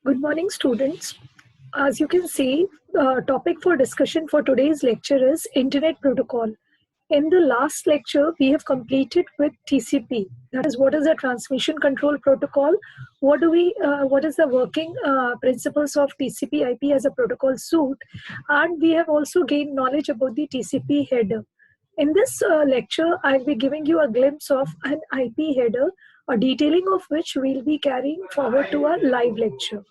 Good morning, students. As you can see, the topic for discussion for today's lecture is Internet Protocol. In the last lecture, we have completed with TCP. That is, what is the Transmission Control Protocol? What is the working principles of TCP/IP as a protocol suite? And we have also gained knowledge about the TCP header. In this lecture, I'll be giving you a glimpse of an IP header, a detailing of which we'll be carrying forward to our live lecture.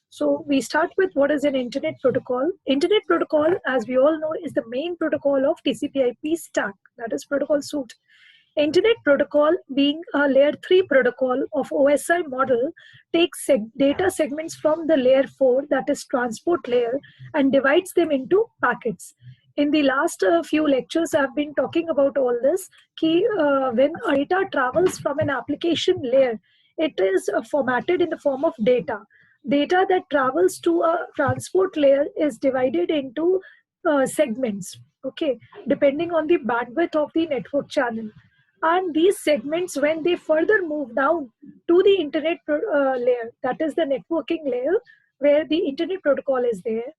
So we start with what is an internet protocol. Internet protocol, as we all know, is the main protocol of TCP/IP stack, that is protocol suite. Internet protocol, being a layer 3 protocol of OSI model, takes data segments from the layer 4, that is transport layer, and divides them into packets. In the last few lectures, I've been talking about all this. When data travels from an application layer, it is formatted in the form of data. Data that travels to a transport layer is divided into segments, okay, depending on the bandwidth of the network channel. And these segments, when they further move down to the internet layer, that is the networking layer where the internet protocol is there,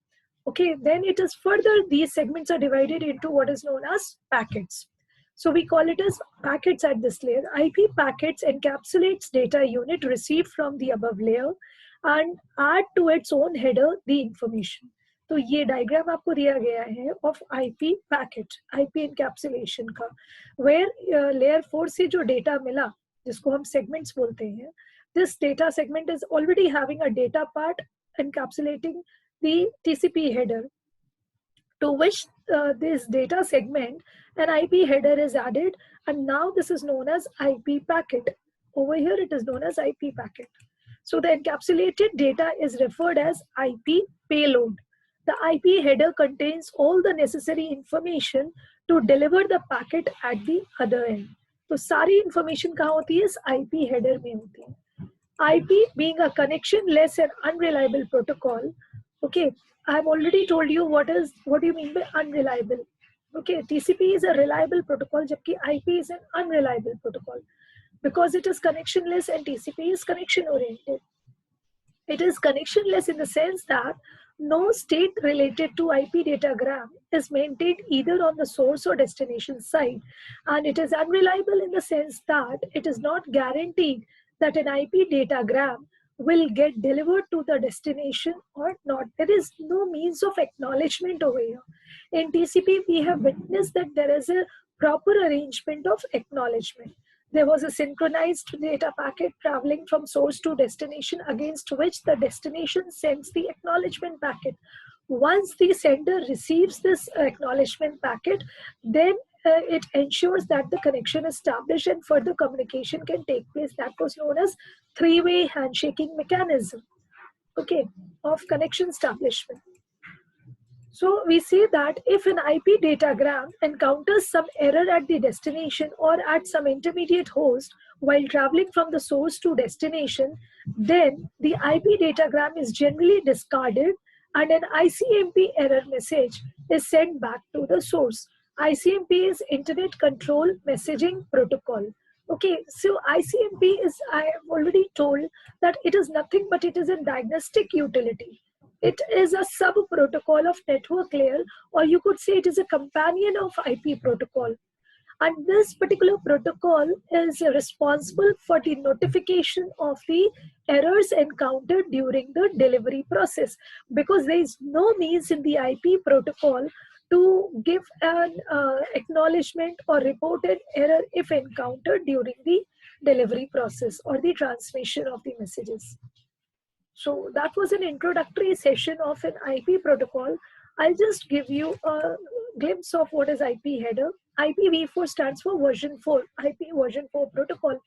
okay, then it is further, these segments are divided into what is known as packets. So we call it as packets at this layer. IP packets encapsulates data unit received from the above layer and add to its own header the information. तो ये diagram आपको दिया गया है of IP packet, IP encapsulation का, where layer 4 से जो data मिला, जिसको हम segments बोलते हैं, this data segment is already having a data part encapsulating the TCP header, to which this data segment an IP header is added, and now this is known as IP packet. Over here it is known as IP packet. So the encapsulated data is referred as IP payload. The IP header contains all the necessary information to deliver the packet at the other end. तो सारी information कहाँ होती है? इस IP header में होती है. IP being a connectionless and unreliable protocol. Okay, I've already told you what do you mean by unreliable. Okay, TCP is a reliable protocol, जबकि IP is an unreliable protocol, because it is connectionless and TCP is connection oriented. It is connectionless in the sense that no state related to IP datagram is maintained either on the source or destination side, and it is unreliable in the sense that it is not guaranteed that an IP datagram will get delivered to the destination or not. There is no means of acknowledgement over here. In TCP, we have witnessed that there is a proper arrangement of acknowledgement. There was a synchronized data packet traveling from source to destination, against which the destination sends the acknowledgement packet. Once the sender receives this acknowledgement packet, then it ensures that the connection is established and further communication can take place. That was known as three-way handshaking mechanism, okay, of connection establishment. So we say that if an IP datagram encounters some error at the destination or at some intermediate host while traveling from the source to destination, then the IP datagram is generally discarded and an ICMP error message is sent back to the source. ICMP is Internet Control Messaging Protocol. Okay, so ICMP is, I have already told that it is nothing but it is a diagnostic utility. It is a sub-protocol of network layer, or you could say it is a companion of IP protocol. And this particular protocol is responsible for the notification of the errors encountered during the delivery process, because there is no means in the IP protocol to give an acknowledgement or reported error if encountered during the delivery process or the transmission of the messages. So that was an introductory session of an IP protocol. I'll just give you a glimpse of what is IP header. IPv4 stands for version 4, IP version 4 protocol.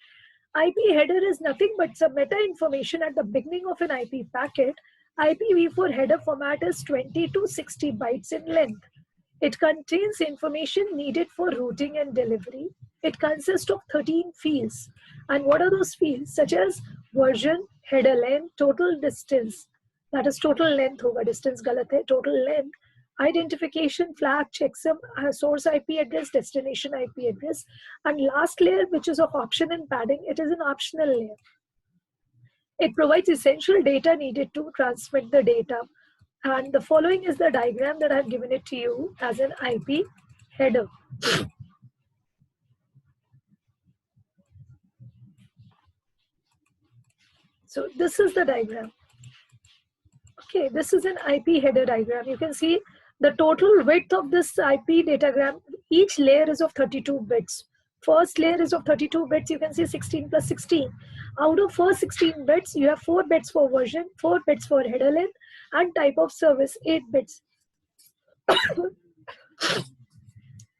IP header is nothing but some meta information at the beginning of an IP packet. IPv4 header format is 20 to 60 bytes in length. It contains information needed for routing and delivery. It consists of 13 fields. And what are those fields? Such as version, header length, total distance, that is total length hoga, distance galat hai, total length, identification, flag, checksum, source IP address, destination IP address, and last layer, which is of option and padding, it is an optional layer. It provides essential data needed to transmit the data. And the following is the diagram that I've given it to you as an IP header. So this is the diagram. Okay, this is an IP header diagram. You can see the total width of this IP datagram. Each layer is of 32 bits. First layer is of 32 bits. You can see 16 plus 16. Out of first 16 bits, you have 4 bits for version, 4 bits for header length, and type of service, 8 bits.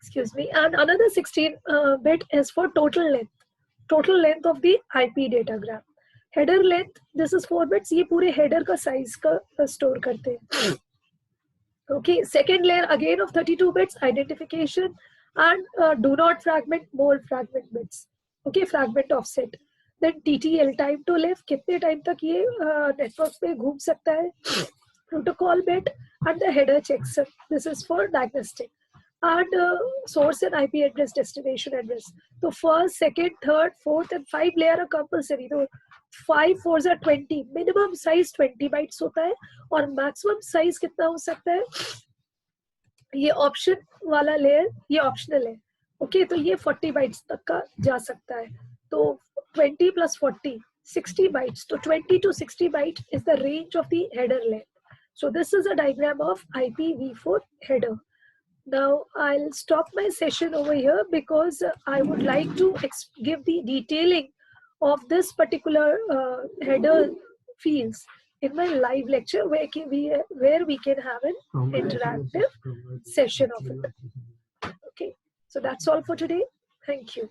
Excuse me. And another 16 bit is for total length of the IP datagram. Header length, this is 4 bits. ये पूरे header का size का store करते हैं. Okay, second layer again of 32 bits, identification, and do not fragment, more fragment bits. Okay, fragment offset. Then TTL, time to live, कितने time तक ये network पे घूम सकता है. Protocol bit and the header checks. This is for diagnostic. And source and IP address, destination address. So first, second, third, fourth, and 5 layer are compulsory. So 5 4s are 20. Minimum size 20 bytes होता है और maximum size कितना हो सकता है? ये option वाला layer ये optional है. Okay, तो ये 40 bytes तक का जा सकता है. तो 20 plus 40, 60 bytes. So 20 to 60 bytes is the range of the header length. So this is a diagram of IPv4 header. Now I'll stop my session over here because I would like to give the detailing of this particular header fields in my live lecture where we can have an interactive session of it. Okay, so that's all for today. Thank you.